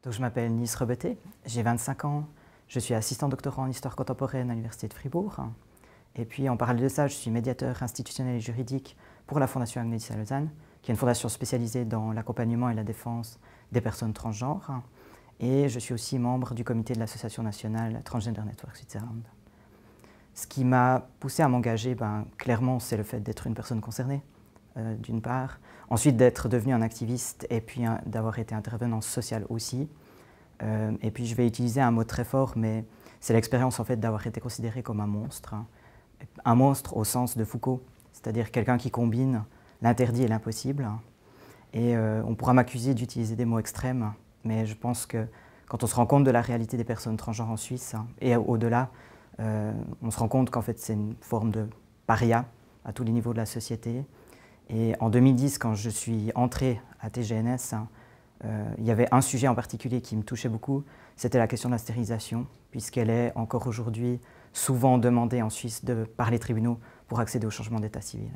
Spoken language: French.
Donc, je m'appelle Nice Rebeté, j'ai 25 ans, je suis assistant doctorant en histoire contemporaine à l'Université de Fribourg. Et puis en parallèle de ça, je suis médiateur institutionnel et juridique pour la Fondation Agnès à Lausanne, qui est une fondation spécialisée dans l'accompagnement et la défense des personnes transgenres. Et je suis aussi membre du comité de l'Association nationale Transgender Network Switzerland. Ce qui m'a poussé à m'engager, clairement, c'est le fait d'être une personne concernée, d'une part. Ensuite, d'être devenu un activiste et puis d'avoir été intervenant social aussi. Et puis, je vais utiliser un mot très fort, mais c'est l'expérience en fait d'avoir été considéré comme un monstre. Un monstre au sens de Foucault, c'est-à-dire quelqu'un qui combine l'interdit et l'impossible. Et on pourra m'accuser d'utiliser des mots extrêmes, mais je pense que quand on se rend compte de la réalité des personnes transgenres en Suisse et au-delà, on se rend compte qu'en fait c'est une forme de paria à tous les niveaux de la société. Et en 2010, quand je suis entré à TGNS, il y avait un sujet en particulier qui me touchait beaucoup, c'était la question de la stérilisation, puisqu'elle est encore aujourd'hui souvent demandée en Suisse par les tribunaux pour accéder au changement d'état civil.